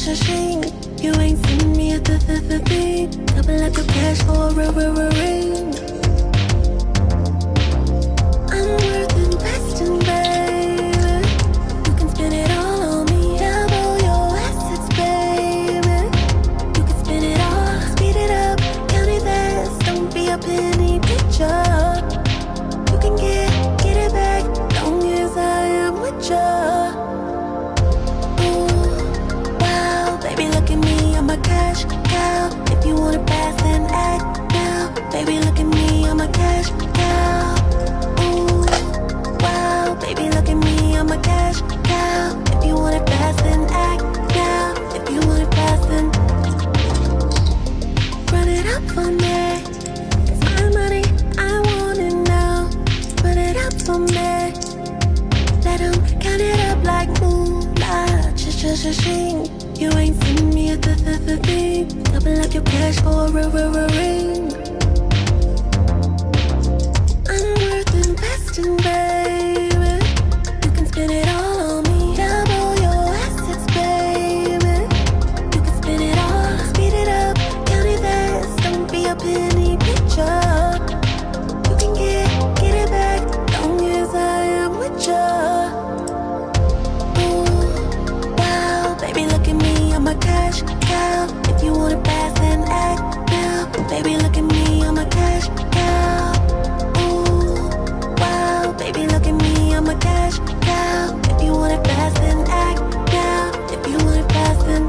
just a shame you ain't seen me at the thing. Double up your cash for a ring. I'm worth investing, baby. You can spend it all on me. Double your assets, baby. You can spend it all, speed it up, count it fast. Don't be a penny picture. You can get it back, long as I am with ya. Ooh, wow, baby, look at me, I'm a cash cow. If you wanna pass, then act now. Baby, look at me, I'm a cash cow. Ooh, wow, baby, look at me, I'm a cash cow. If you wanna pass, then act now. If you wanna pass, then run it up for me. It's my money, I want it now. Run it up for me. Let 'em count it up like moolah. Just a shame you ain't seen me at the thing. Double up your cash for a ring. I'm worth investing, baby. You can spend it all on me. Double your assets, baby. You can spend it all, speed it up, count it fast. Don't be a penny picture. You can get it back, long as I am with ya. Ooh, wow, baby, look at me, I'm a cash cow. If you wanna pass, then act now. Baby, look at me, I'm a cash cow. Ooh, wow, baby, look at me, I'm a cash cow. If you wanna pass, then act now. If you wanna pass, then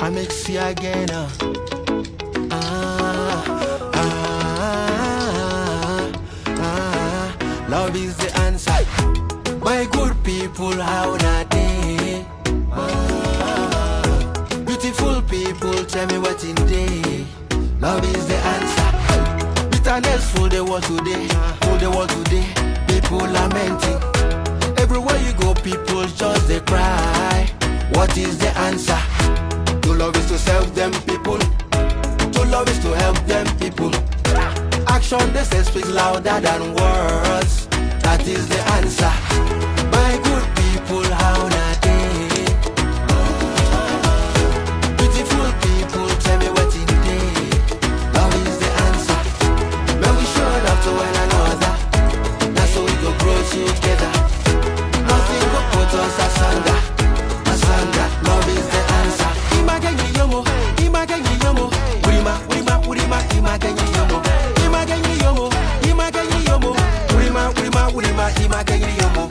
I mix you again. Love is the answer. My good people, how not they? Beautiful people, tell me what in day. Love is the answer. Bitterness full the world today, full the world today. People lamenting. Everywhere you go, people just they cry. What is the answer? To love is to serve them people. To love is to help them people. Action they say speaks louder than words. That is the answer. My good people, how not they? Beautiful people, tell me what in day. Love is the answer. When we show love to one another, that's how we go grow together. Nothing go put us asunder, asunder. Love is the answer. Imagenyi yomo, imagenyi yomo. Urima, urima, urima, imagenyi yomo. Imagenyi yomo, imagenyi yomo. Urima, urima, urima, imagenyi yomo.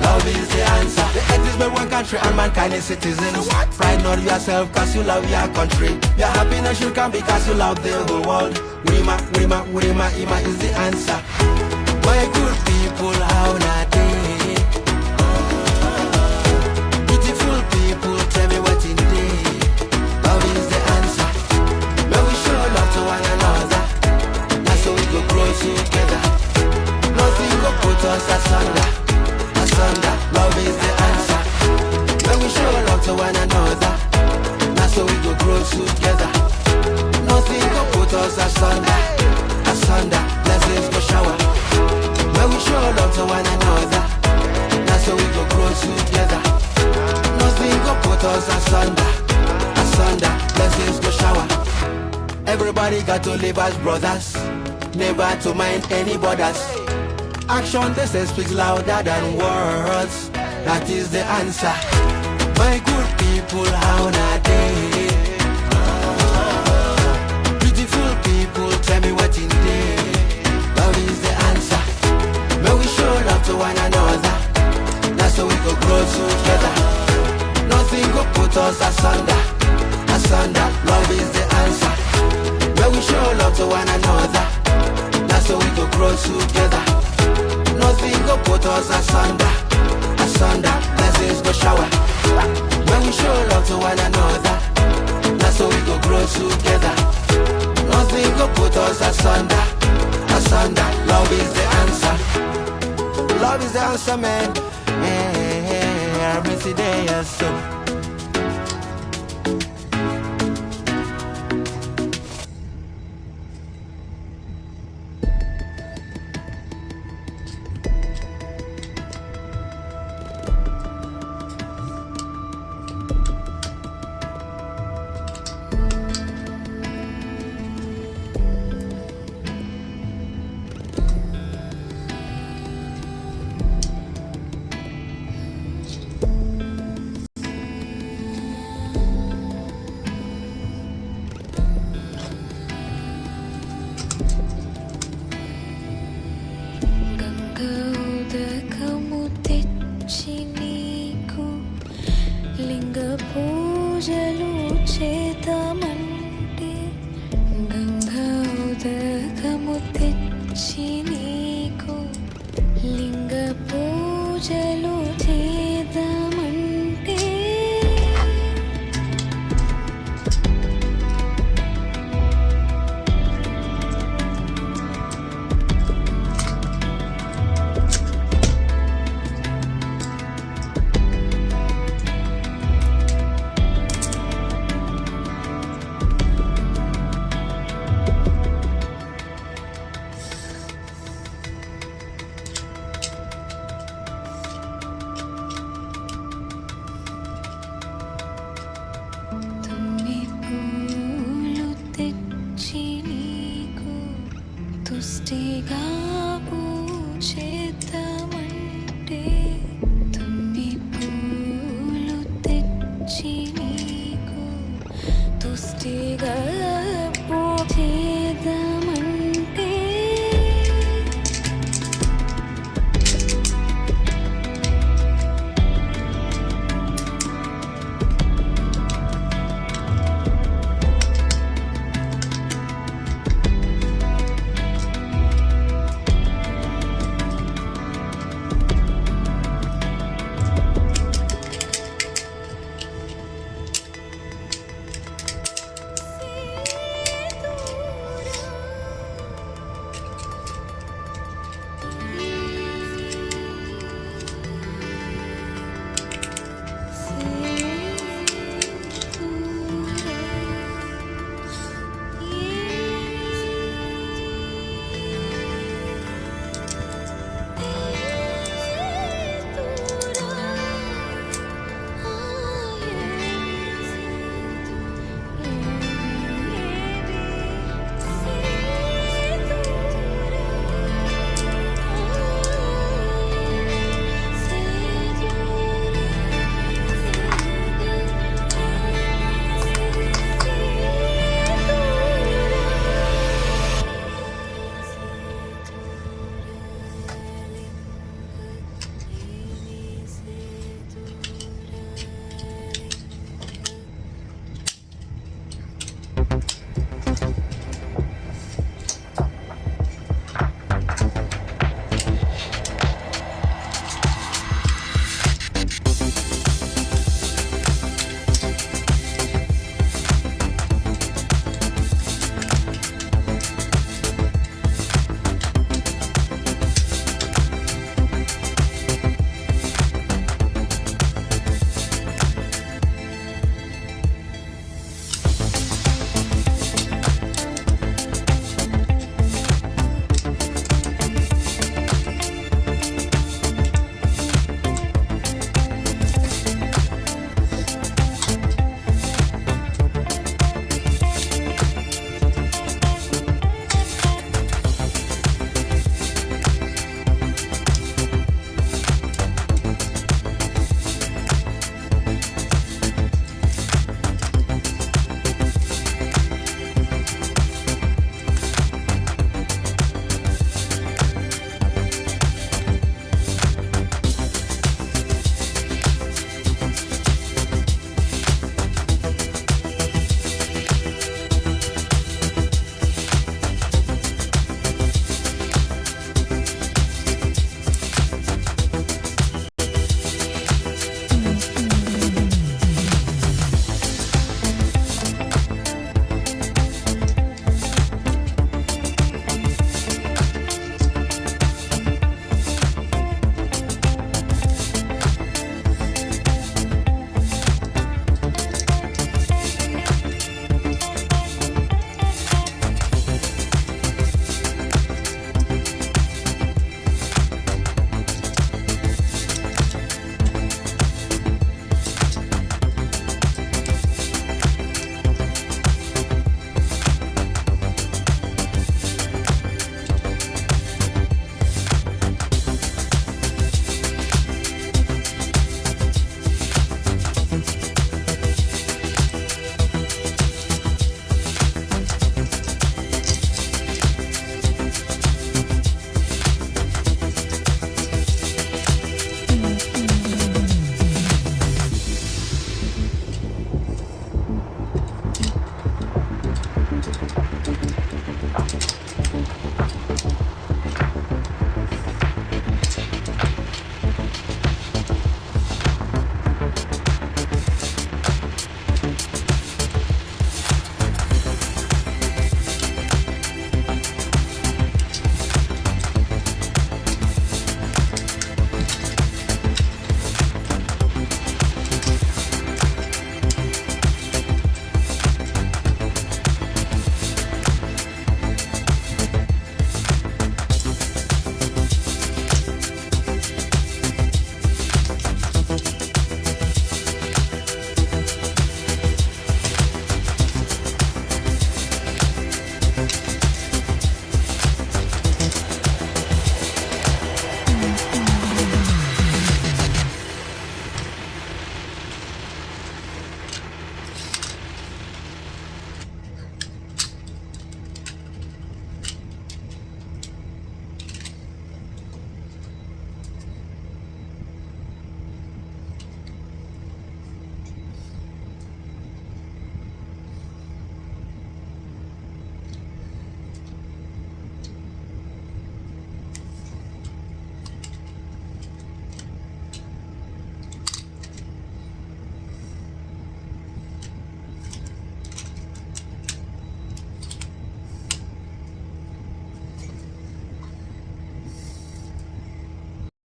Love is the answer. The earth is made one country and mankind is citizens. Pride not yourself cause you love your country. Your happiness should come because you love the whole world. Urima, urima, urima, ima is the answer. My good people, how not they? Beautiful people, tell me what in day. Love is the answer. When we show love to one another, that's how we go grow together. Nothing go put us asunder, asunder. Love is the answer. When we show love to one another, that's how we go grow together. Nothing go put us asunder, asunder. Blessings go shower. When we show love to one another, that's how we go grow together. Nothing go put us asunder, asunder. Blessings go shower. Everybody got to live as brothers, never to mind any borders. Action they say speaks louder than words. That is the answer. My good people, how not they? Beautiful people, tell me what in day. Love is the answer. When we show love to one another, that's how we go grow together. Nothing go put us asunder, asunder. Love is the answer. When we show love to one another, that's how we go grow together. Nothing go put us asunder, asunder. Blessings go shower. When we show love to one another, that's how we go grow together. Nothing go put us asunder, asunder. Love is the answer. Love is the answer, man. Every day, yes, so. పూజలు చేద్దామంటే గంగా ఉదకము తెచ్చి నీకు లింగ పూజలు చేద్దామంటే తుష్టిగా పూజేద్దాం